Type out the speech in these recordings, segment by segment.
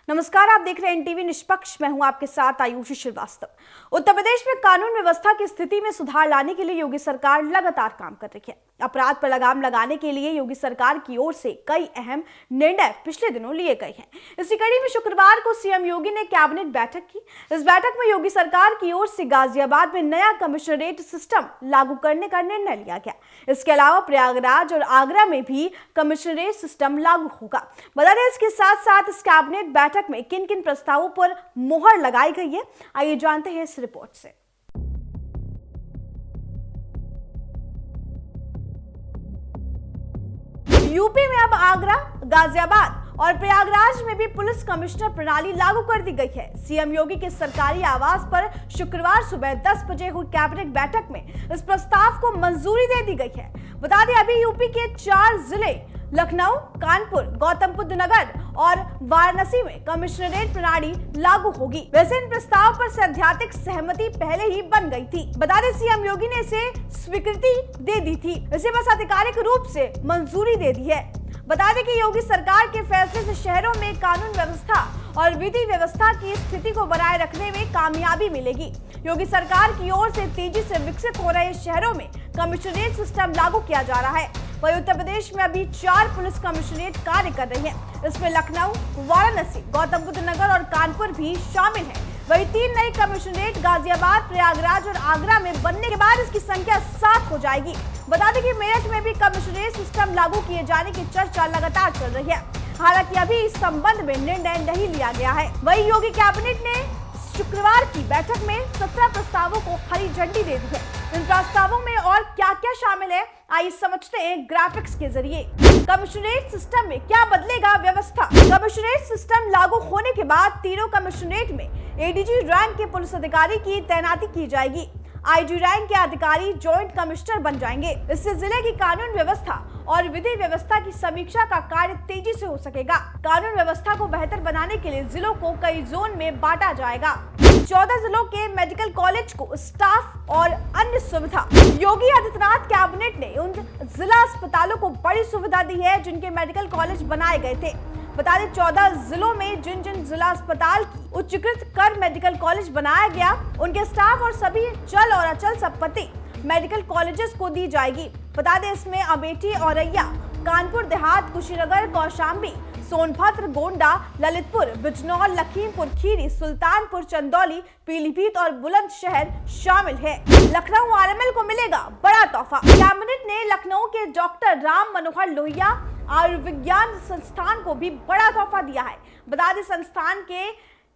नमस्कार, आप देख रहे हैं एनटीवी निष्पक्ष। मैं हूं आपके साथ आयुषी श्रीवास्तव। उत्तर प्रदेश में कानून व्यवस्था की स्थिति में सुधार लाने के लिए योगी सरकार लगातार काम कर रही है। अपराध पर लगाम लगाने के लिए योगी सरकार की ओर से कई अहम निर्णय पिछले दिनों लिए गए हैं। इसी कड़ी में शुक्रवार को सीएम योगी ने कैबिनेट बैठक की। इस बैठक में योगी सरकार की ओर से गाजियाबाद में नया कमिश्नरेट सिस्टम लागू करने का निर्णय लिया गया। इसके अलावा प्रयागराज और आगरा में भी कमिश्नरेट सिस्टम लागू होगा। बता दें, इसके साथ साथ इस कैबिनेट बैठक में किन किन प्रस्तावों पर मोहर लगाई गई है, आइए जानते हैं इस रिपोर्ट से। यूपी में अब आगरा, गाजियाबाद और प्रयागराज में भी पुलिस कमिश्नर प्रणाली लागू कर दी गई है। सीएम योगी के सरकारी आवास पर शुक्रवार सुबह 10 बजे हुई कैबिनेट बैठक में इस प्रस्ताव को मंजूरी दे दी गई है। बता दें, अभी यूपी के 4 जिले लखनऊ, कानपुर, गौतम बुद्ध नगर और वाराणसी में कमिश्नरेट प्रणाली लागू होगी। वैसे इन प्रस्ताव पर सैद्धांतिक सहमति पहले ही बन गई थी। बता दें, सीएम योगी ने इसे स्वीकृति दे दी थी, इसे बस आधिकारिक रूप से मंजूरी दे दी है। बता दें कि योगी सरकार के फैसले से शहरों में कानून व्यवस्था और विधि व्यवस्था की स्थिति को बनाए रखने में कामयाबी मिलेगी। योगी सरकार की ओर से तेजी से विकसित हो रहे शहरों में कमिश्नरेट सिस्टम लागू किया जा रहा है। वहीं उत्तर प्रदेश में अभी 4 पुलिस कमिश्नरेट कार्य कर रही हैं। इसमें लखनऊ, वाराणसी, गौतम बुद्ध नगर और कानपुर भी शामिल हैं। वहीं 3 नई कमिश्नरेट गाजियाबाद, प्रयागराज और आगरा में बनने के बाद इसकी संख्या 7 हो जाएगी। बता दें कि मेरठ में भी कमिश्नरेट सिस्टम लागू किए जाने की चर्चा लगातार चल रही है। हालांकि अभी इस संबंध में निर्णय नहीं लिया गया है। वहीं योगी कैबिनेट ने शुक्रवार की बैठक में 17 प्रस्तावों को हरी झंडी दे दी है। इन प्रस्तावों में और क्या क्या शामिल है, आइए समझते हैं ग्राफिक्स के जरिए। कमिश्नरेट सिस्टम में क्या बदलेगा व्यवस्था। कमिश्नरेट सिस्टम लागू होने के बाद तीनों कमिश्नरेट में एडीजी रैंक के पुलिस अधिकारी की तैनाती की जाएगी। आईजी रैंक के अधिकारी जॉइंट कमिश्नर बन जाएंगे। इससे जिले की कानून व्यवस्था और विधि व्यवस्था की समीक्षा का कार्य तेजी से हो सकेगा। कानून व्यवस्था को बेहतर बनाने के लिए जिलों को कई जोन में बांटा जाएगा। 14 जिलों के मेडिकल कॉलेज को स्टाफ और अन्य सुविधा। योगी आदित्यनाथ कैबिनेट ने उन जिला अस्पतालों को बड़ी सुविधा दी है जिनके मेडिकल कॉलेज बनाए गए थे। बता दें, 14 जिलों में जिन जिन जिला अस्पताल की उच्चीकृत कर मेडिकल कॉलेज बनाया गया, उनके स्टाफ और सभी चल और अचल संपत्ति मेडिकल कॉलेजेस को दी जाएगी। बता दें, इसमें अमेठी, औरैया, कानपुर देहात, कुशीनगर, कौशाम्बी, सोनभद्र, गोंडा, ललितपुर, बिजनौर, लखीमपुर खीरी, सुल्तानपुर, चंदौली, पीलीभीत और बुलंदशहर शामिल है। लखनऊ आरएमएल को मिलेगा बड़ा तोहफा। कैबिनेट ने लखनऊ के डॉक्टर राम मनोहर लोहिया आयुर्विज्ञान संस्थान को भी बड़ा तोहफा दिया है। बता दें, संस्थान के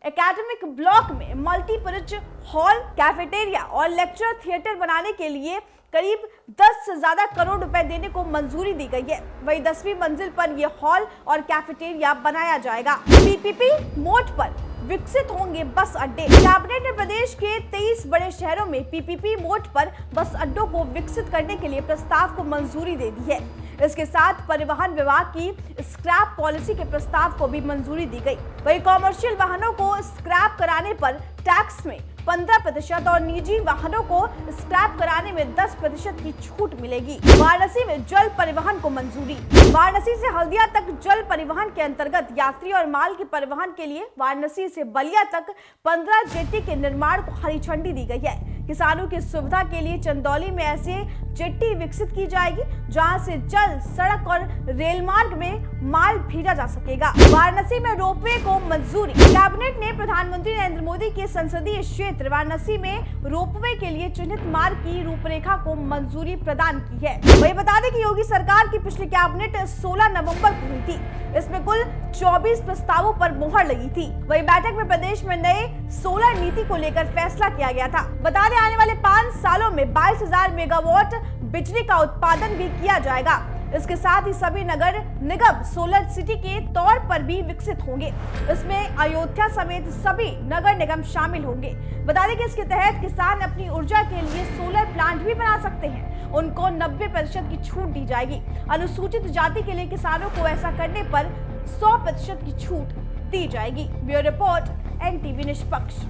एकेडमिक ब्लॉक में मल्टीपर्पज हॉल, कैफेटेरिया और लेक्चर थिएटर बनाने के लिए करीब 10 से ज्यादा करोड़ रुपए देने को मंजूरी दी गई है। वहीं 10वीं मंजिल पर यह हॉल और कैफेटेरिया बनाया जाएगा। पीपीपी मोड पर विकसित होंगे बस अड्डे। कैबिनेट ने प्रदेश के 23 बड़े शहरों में पीपीपी मोड पर बस अड्डों को विकसित करने के लिए प्रस्ताव को मंजूरी दे दी है। इसके साथ परिवहन विभाग की स्क्रैप पॉलिसी के प्रस्ताव को भी मंजूरी दी गई। वहीं कॉमर्शियल वाहनों को स्क्रैप कराने पर टैक्स में 15% और निजी वाहनों को स्क्रैप कराने में 10% की छूट मिलेगी। वाराणसी में जल परिवहन को मंजूरी। वाराणसी से हल्दिया तक जल परिवहन के अंतर्गत यात्री और माल के परिवहन के लिए वाराणसी से बलिया तक 15 जेट्टी के निर्माण को हरी झंडी दी गई है। किसानों की सुविधा के लिए चंदौली में ऐसे जेट्टी विकसित की जाएगी जहां से जल, सड़क और रेल मार्ग में माल भेजा जा सकेगा। वाराणसी में रोपवे को मंजूरी। कैबिनेट ने प्रधानमंत्री नरेंद्र मोदी के संसदीय क्षेत्र वाराणसी में रोपवे के लिए चिन्हित मार्ग की रूपरेखा को मंजूरी प्रदान की है। वही बता दें कि योगी सरकार की पिछली कैबिनेट 16 नवंबर को हुई थी। इसमें कुल 24 प्रस्तावों पर मोहर लगी थी। वही बैठक में प्रदेश में नए सोलर नीति को लेकर फैसला किया गया था। बता दें, आने वाले 5 सालों में 22,000 मेगावाट बिजली का उत्पादन भी किया जाएगा। इसके साथ ही सभी नगर निगम सोलर सिटी के तौर पर भी विकसित होंगे। इसमें अयोध्या समेत सभी नगर निगम शामिल होंगे। बता दें कि इसके तहत किसान अपनी ऊर्जा के लिए सोलर प्लांट भी बना सकते हैं। उनको 90% की छूट दी जाएगी। अनुसूचित जाति के लिए किसानों को ऐसा करने पर 100% की छूट दी जाएगी। ब्यूरो रिपोर्ट, एनटीवी निष्पक्ष।